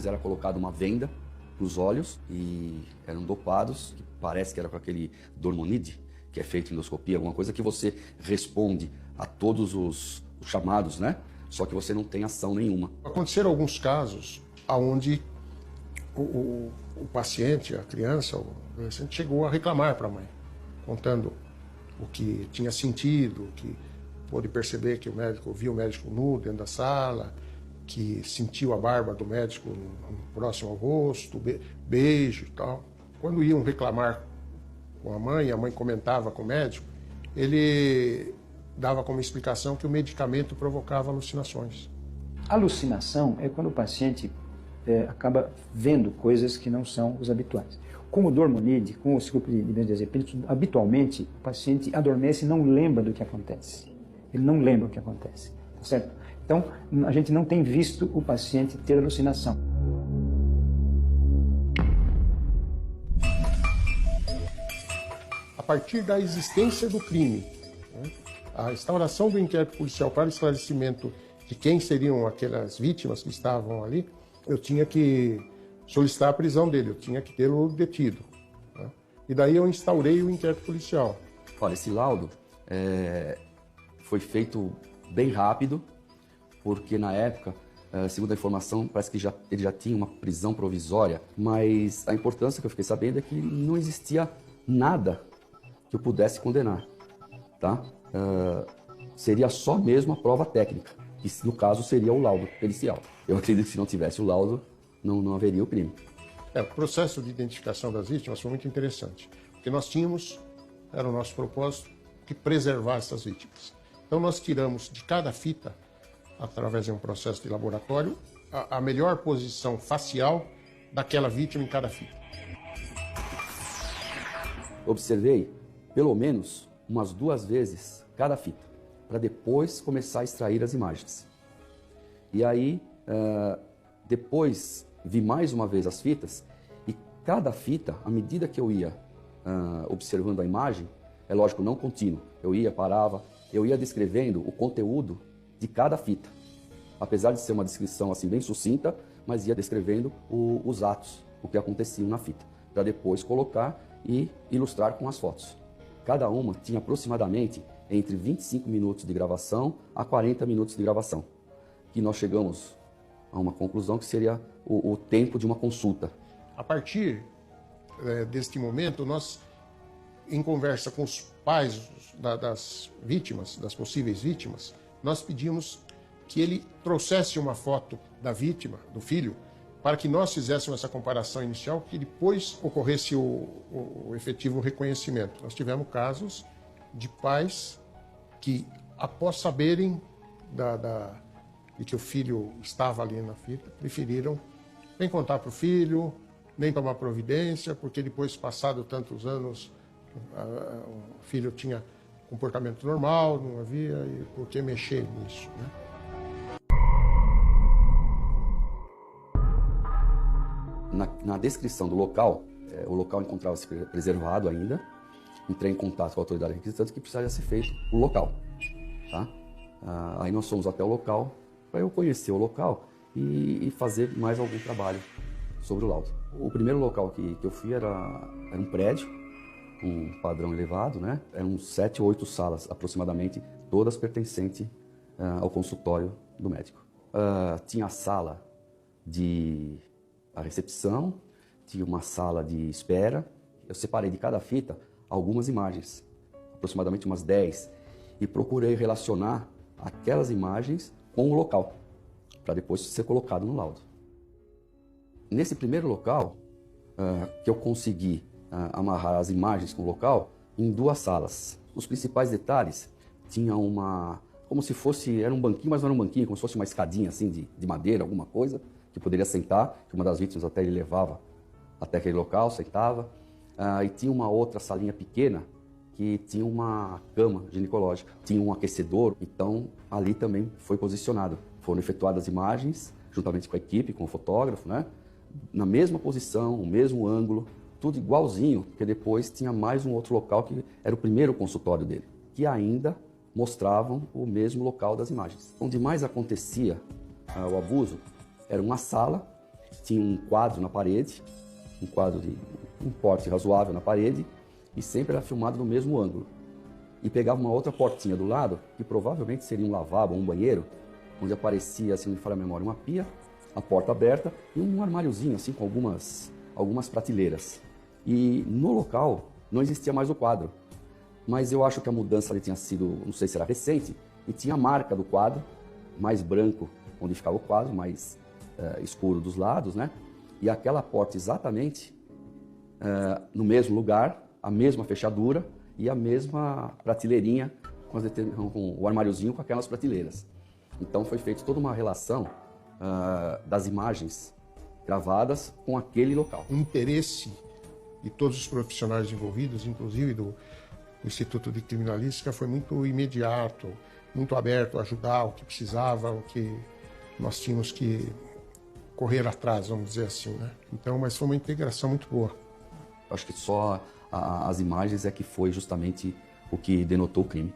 era colocada uma venda nos olhos e eram dopados, que parece que era com aquele Dormonide, que é feito endoscopia, alguma coisa que você responde a todos os chamados, né? Só que você não tem ação nenhuma. Aconteceram alguns casos onde o paciente, a criança, o adolescente, chegou a reclamar para a mãe, contando o que tinha sentido, que pôde perceber que viu o médico nu dentro da sala, que sentiu a barba do médico próximo ao rosto, beijo e tal. Quando iam reclamar com a mãe comentava com o médico, ele dava como explicação que o medicamento provocava alucinações. Alucinação é quando o paciente acaba vendo coisas que não são os habituais. Com o Dormonide, com o ciclo de benzodiazepínicos, habitualmente o paciente adormece e não lembra do que acontece. Ele não lembra o que acontece, tá certo? Então, a gente não tem visto o paciente ter alucinação. A partir da existência do crime, né, a instauração do inquérito policial para esclarecimento de quem seriam aquelas vítimas que estavam ali, eu tinha que solicitar a prisão dele, eu tinha que tê-lo detido, né? E daí eu instaurei o inquérito policial. Olha, esse laudo foi feito bem rápido, porque na época, segundo a informação, parece que ele já tinha uma prisão provisória, mas a importância que eu fiquei sabendo é que não existia nada que eu pudesse condenar, tá? Seria só mesmo a prova técnica, que no caso seria o laudo pericial. Eu acredito que se não tivesse o laudo, não haveria o crime. O processo de identificação das vítimas foi muito interessante, porque nós tínhamos, era o nosso propósito, que preservar essas vítimas. Então nós tiramos de cada fita, através de um processo de laboratório, a melhor posição facial daquela vítima em cada fita. Observei pelo menos umas 2 vezes cada fita, para depois começar a extrair as imagens. E aí, depois vi mais uma vez as fitas, e cada fita, à medida que eu ia observando a imagem, é lógico, não contínuo, eu ia, parava, eu ia descrevendo o conteúdo de cada fita. Apesar de ser uma descrição assim bem sucinta, mas ia descrevendo os atos, o que aconteciam na fita, para depois colocar e ilustrar com as fotos. Cada uma tinha aproximadamente entre 25 minutos de gravação a 40 minutos de gravação, que nós chegamos a uma conclusão que seria o tempo de uma consulta. A partir deste momento, nós, em conversa com os pais das vítimas, das possíveis vítimas, nós pedimos que ele trouxesse uma foto da vítima, do filho, para que nós fizéssemos essa comparação inicial, que depois ocorresse o efetivo reconhecimento. Nós tivemos casos de pais que, após saberem de que o filho estava ali na fita, preferiram nem contar para o filho, nem tomar providência, porque depois, passado tantos anos, o filho tinha comportamento normal, não havia, e por que mexer nisso, né? Na descrição do local, o local encontrava-se preservado ainda. Entrei em contato com a autoridade requisitante que precisaria ser feito o local. Tá? Aí nós fomos até o local para eu conhecer o local e fazer mais algum trabalho sobre o laudo. O primeiro local que eu fui era um prédio, com um padrão elevado, né? Eram 7 ou 8 salas aproximadamente, todas pertencentes ao consultório do médico. Tinha a sala de a recepção, tinha uma sala de espera. Eu separei de cada fita algumas imagens, aproximadamente umas 10, e procurei relacionar aquelas imagens com o local, para depois ser colocado no laudo. Nesse primeiro local, que eu consegui amarrar as imagens com o local, em 2 salas. Os principais detalhes tinham como se fosse, era um banquinho, mas não era um banquinho, como se fosse uma escadinha assim de madeira, alguma coisa, que poderia sentar, que uma das vítimas até ele levava até aquele local, sentava. E tinha uma outra salinha pequena que tinha uma cama ginecológica, tinha um aquecedor, então ali também foi posicionado. Foram efetuadas imagens, juntamente com a equipe, com o fotógrafo, né? Na mesma posição, o mesmo ângulo, tudo igualzinho, porque depois tinha mais um outro local que era o primeiro consultório dele, que ainda mostravam o mesmo local das imagens. Onde mais acontecia o abuso era uma sala tinha um quadro na parede, um quadro de um porte razoável na parede, e sempre era filmado no mesmo ângulo. E pegava uma outra portinha do lado, que provavelmente seria um lavabo ou um banheiro, onde aparecia, assim, me falha a memória, uma pia, a porta aberta e um armáriozinho, assim, com algumas prateleiras. E no local não existia mais o quadro, mas eu acho que a mudança ali tinha sido, não sei se era recente, e tinha a marca do quadro, mais branco onde ficava o quadro, mais escuro dos lados, né? E aquela porta exatamente no mesmo lugar, a mesma fechadura e a mesma prateleirinha com o armáriozinho com aquelas prateleiras. Então foi feita toda uma relação das imagens gravadas com aquele local. O interesse de todos os profissionais envolvidos, inclusive do Instituto de Criminalística, foi muito imediato, muito aberto a ajudar o que precisava, o que nós tínhamos que correr atrás, vamos dizer assim, né? Então, mas foi uma integração muito boa. Acho que só as imagens é que foi justamente o que denotou o crime.